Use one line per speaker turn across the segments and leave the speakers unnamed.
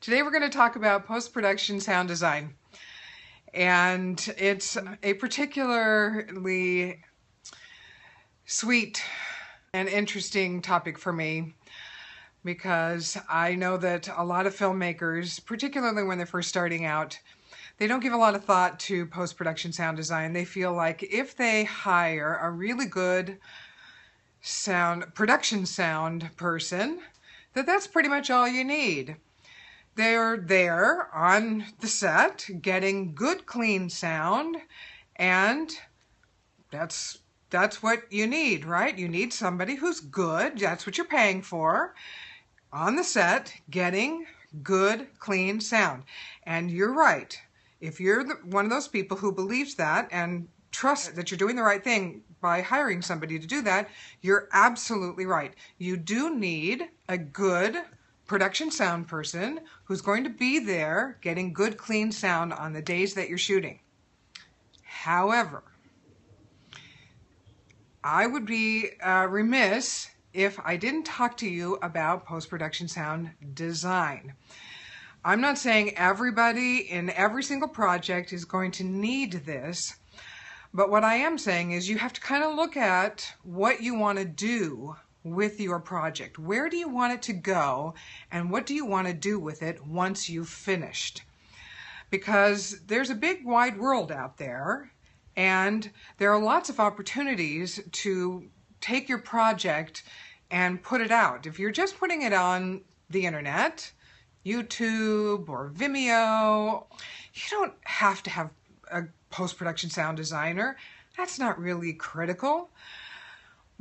Today we're going to talk about post-production sound design, and it's a particularly sweet and interesting topic for me because I know that a lot of filmmakers, particularly when they're first starting out, they don't give a lot of thought to post-production sound design. They feel like if they hire a really good production sound person, that's pretty much all you need. They're there on the set getting good, clean sound, and that's what you need, right? You need somebody who's good. That's what you're paying for. On the set, getting good, clean sound. And you're right. If you're one of those people who believes that and trusts that you're doing the right thing by hiring somebody to do that, you're absolutely right. You do need a good production sound person who's going to be there getting good, clean sound on the days that you're shooting. However, I would be remiss if I didn't talk to you about post-production sound design. I'm not saying everybody in every single project is going to need this, but what I am saying is you have to kind of look at what you want to do with your project. Where do you want it to go, and what do you want to do with it once you've finished? Because there's a big wide world out there, and there are lots of opportunities to take your project and put it out. If you're just putting it on the internet, YouTube or Vimeo, you don't have to have a post-production sound designer. That's not really critical.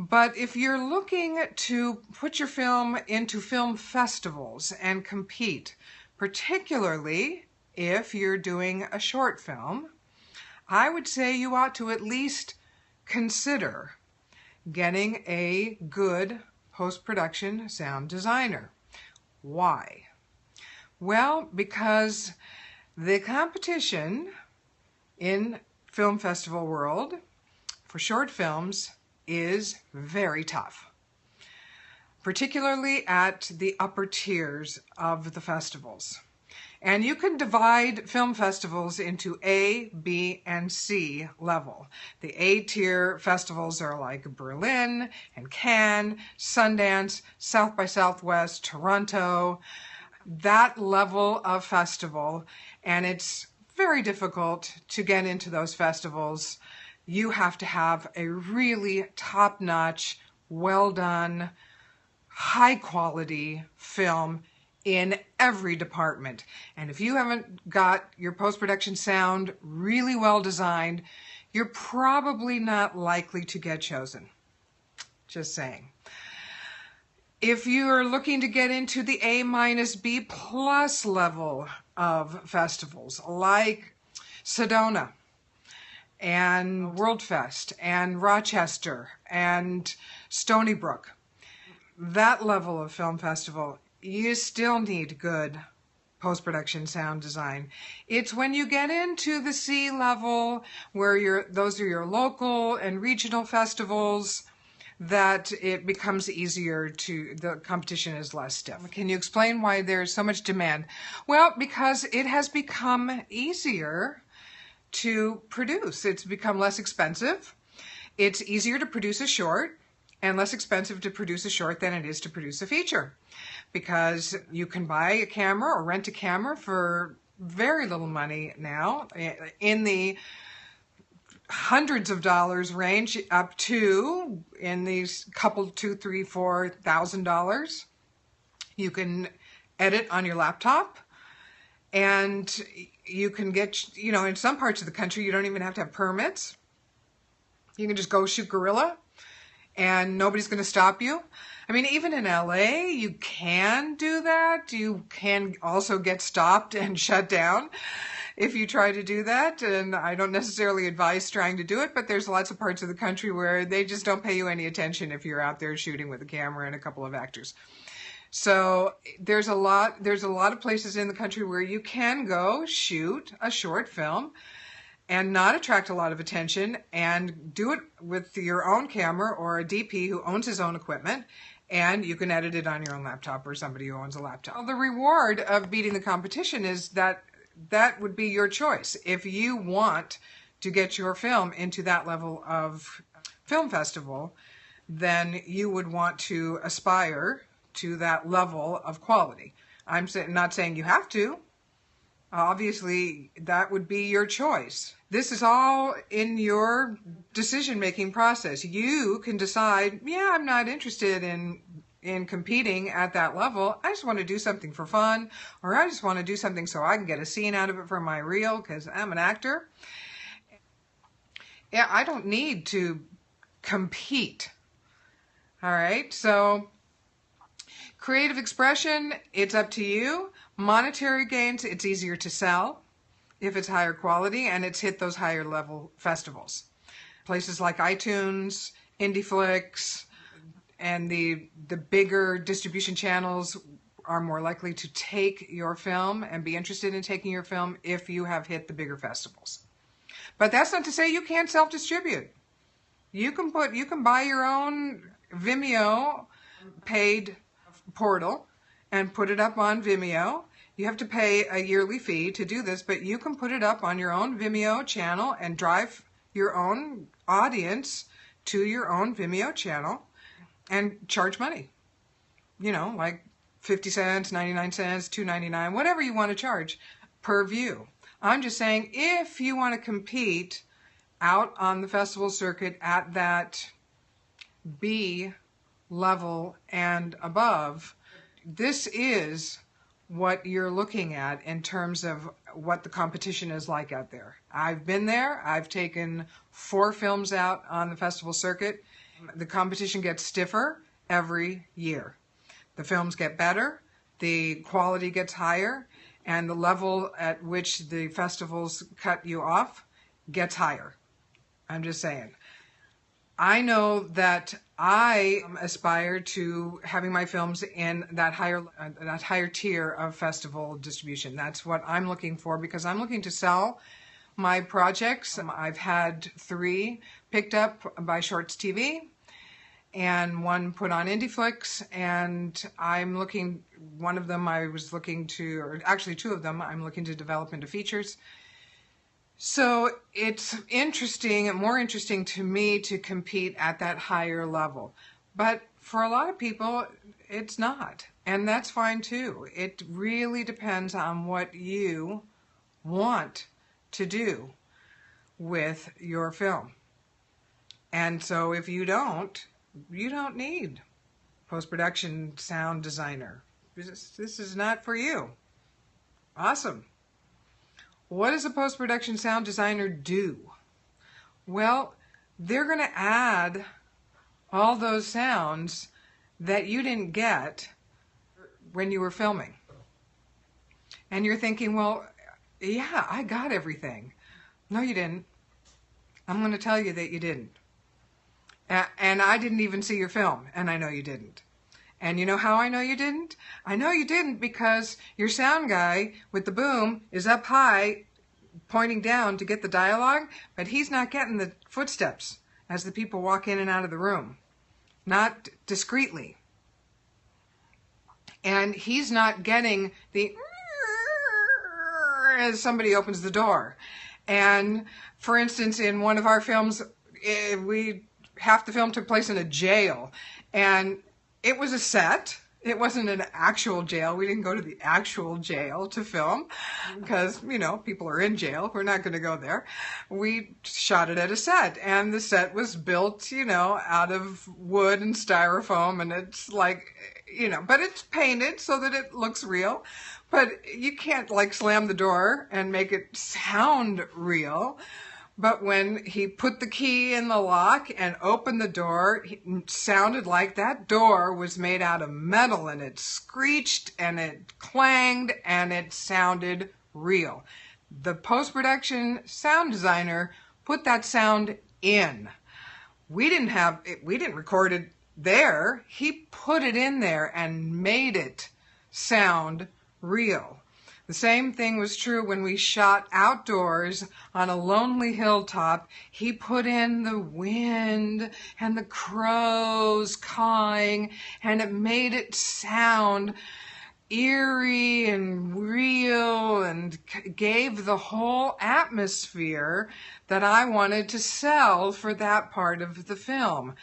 But if you're looking to put your film into film festivals and compete, particularly if you're doing a short film, I would say you ought to at least consider getting a good post-production sound designer. Why? Well, because the competition in film festival world for short films is very tough, particularly at the upper tiers of the festivals. And you can divide film festivals into A, B, and C level. The A tier festivals are like Berlin and Cannes, Sundance, South by Southwest, Toronto, that level of festival, and it's very difficult to get into those festivals. You have to have a really top-notch, well-done, high-quality film in every department. And if you haven't got your post-production sound really well designed, you're probably not likely to get chosen. Just saying. If you're looking to get into the A-B+ level of festivals, like Sedona, and Worldfest, and Rochester, and Stony Brook, that level of film festival, you still need good post-production sound design. It's when you get into the C level, where those are your local and regional festivals, that it becomes easier the competition is less stiff. Can you explain why there's so much demand? Well, because it has become easier to produce. It's become less expensive. It's easier to produce a short and less expensive to produce a short than it is to produce a feature, because you can buy a camera or rent a camera for very little money now, in the hundreds of dollars range up to in these couple $2,000, $3,000, $4,000. You can edit on your laptop, and you can get, in some parts of the country, you don't even have to have permits. You can just go shoot guerrilla, and nobody's going to stop you. I mean, even in LA, you can do that. You can also get stopped and shut down if you try to do that. And I don't necessarily advise trying to do it, but there's lots of parts of the country where they just don't pay you any attention if you're out there shooting with a camera and a couple of actors. So there's a lot of places in the country where you can go shoot a short film and not attract a lot of attention, and do it with your own camera or a DP who owns his own equipment, And you can edit it on your own laptop or somebody who owns a laptop. Well, the reward of beating the competition is that would be your choice. If you want to get your film into that level of film festival, then you would want to aspire to that level of quality. I'm not saying you have to. Obviously, that would be your choice. This is all in your decision-making process. You can decide, yeah, I'm not interested in competing at that level. I just want to do something for fun, or I just want to do something so I can get a scene out of it for my reel because I'm an actor. Yeah, I don't need to compete. All right, so creative expression, it's up to you. Monetary gains, it's easier to sell if it's higher quality and it's hit those higher level festivals. Places like iTunes, IndieFlix, and the bigger distribution channels are more likely to take your film and be interested in taking your film if you have hit the bigger festivals. But that's not to say you can't self-distribute. You can buy your own Vimeo paid portal and put it up on Vimeo. You have to pay a yearly fee to do this, but you can put it up on your own Vimeo channel and drive your own audience to your own Vimeo channel and charge money. You know, like 50 cents, 99 cents, $2.99, whatever you want to charge per view. I'm just saying, if you want to compete out on the festival circuit at that B level and above, this is what you're looking at in terms of what the competition is like out there. I've been there. I've taken 4 films out on the festival circuit. The competition gets stiffer every year. The films get better, the quality gets higher, and the level at which the festivals cut you off gets higher. I'm just saying. I know that I aspire to having my films in that higher tier of festival distribution. That's what I'm looking for, because I'm looking to sell my projects. I've had 3 picked up by Shorts TV and 1 put on IndieFlix, and one of them I was looking to, or actually 2 of them I'm looking to develop into features. So it's more interesting to me to compete at that higher level. But for a lot of people, it's not. And that's fine too. It really depends on what you want to do with your film. And so if you don't need post-production sound designer. This is not for you. Awesome. What does a post-production sound designer do? Well, they're going to add all those sounds that you didn't get when you were filming. And you're thinking, well, yeah, I got everything. No, you didn't. I'm going to tell you that you didn't. And I didn't even see your film, and I know you didn't. And you know how I know you didn't? I know you didn't because your sound guy with the boom is up high pointing down to get the dialogue, but he's not getting the footsteps as the people walk in and out of the room. Not discreetly. And he's not getting the as somebody opens the door. And for instance, in one of our films, half the film took place in a jail, and it was a set. It wasn't an actual jail. We didn't go to the actual jail to film because, people are in jail. We're not going to go there. We shot it at a set, and the set was built, out of wood and styrofoam, and it's like, but it's painted so that it looks real. But you can't slam the door and make it sound real. But when he put the key in the lock and opened the door, it sounded like that door was made out of metal, and it screeched and it clanged and it sounded real. The post-production sound designer put that sound in. We didn't record it there. He put it in there and made it sound real. The same thing was true when we shot outdoors on a lonely hilltop. He put in the wind and the crows cawing, and it made it sound eerie and real and gave the whole atmosphere that I wanted to sell for that part of the film.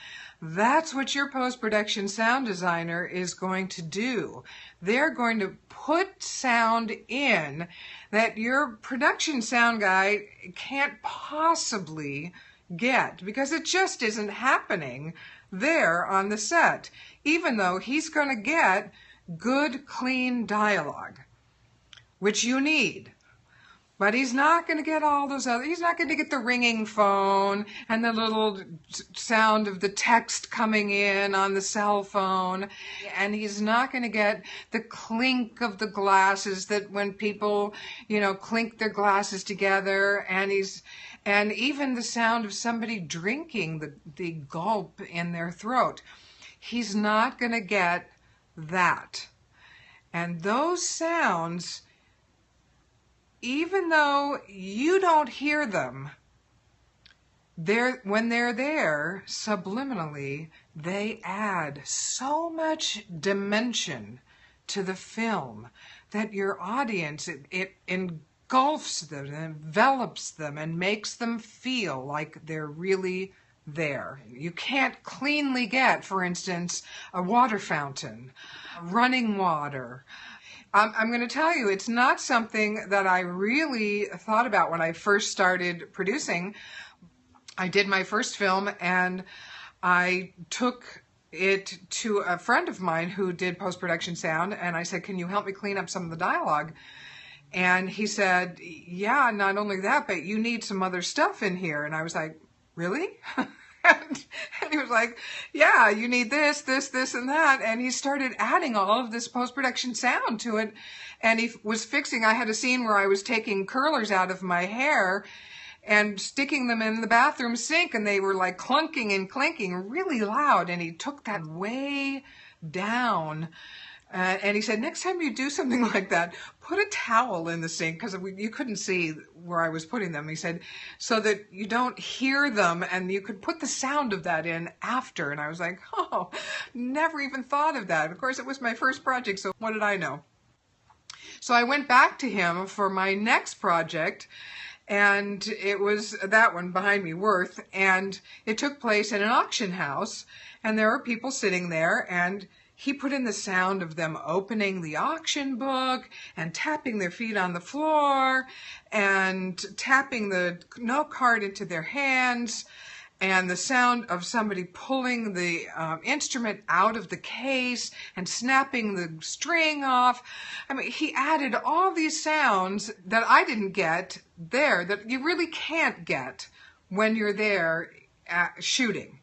That's what your post-production sound designer is going to do. They're going to put sound in that your production sound guy can't possibly get, because it just isn't happening there on the set, even though he's going to get good, clean dialogue, which you need. But he's not going to get all those other, he's not going to get the ringing phone and the little sound of the text coming in on the cell phone. And he's not going to get the clink of the glasses that when people, clink their glasses together. And even the sound of somebody drinking, the gulp in their throat. He's not going to get that. And those sounds, even though you don't hear them, when they're there subliminally, they add so much dimension to the film that your audience, it engulfs them, envelops them, and makes them feel like they're really there. You can't cleanly get, for instance, a water fountain, running water. I'm going to tell you, it's not something that I really thought about when I first started producing. I did my first film and I took it to a friend of mine who did post-production sound, and I said, can you help me clean up some of the dialogue? And he said, yeah, not only that, but you need some other stuff in here. And I was like, really? And he was like, yeah, you need this, this, this, and that. And he started adding all of this post-production sound to it. And he was fixing, I had a scene where I was taking curlers out of my hair and sticking them in the bathroom sink, and they were like clunking and clinking really loud. And he took that way down. And he said, next time you do something like that, put a towel in the sink, because you couldn't see where I was putting them. He said, so that you don't hear them, and you could put the sound of that in after. And I was like, oh, never even thought of that. Of course, it was my first project, so what did I know? So I went back to him for my next project, and it was that one behind me, Worth, and it took place in an auction house, and there were people sitting there, and he put in the sound of them opening the auction book and tapping their feet on the floor and tapping the note card into their hands, and the sound of somebody pulling the instrument out of the case and snapping the string off. I mean, he added all these sounds that I didn't get there, that you really can't get when you're there shooting.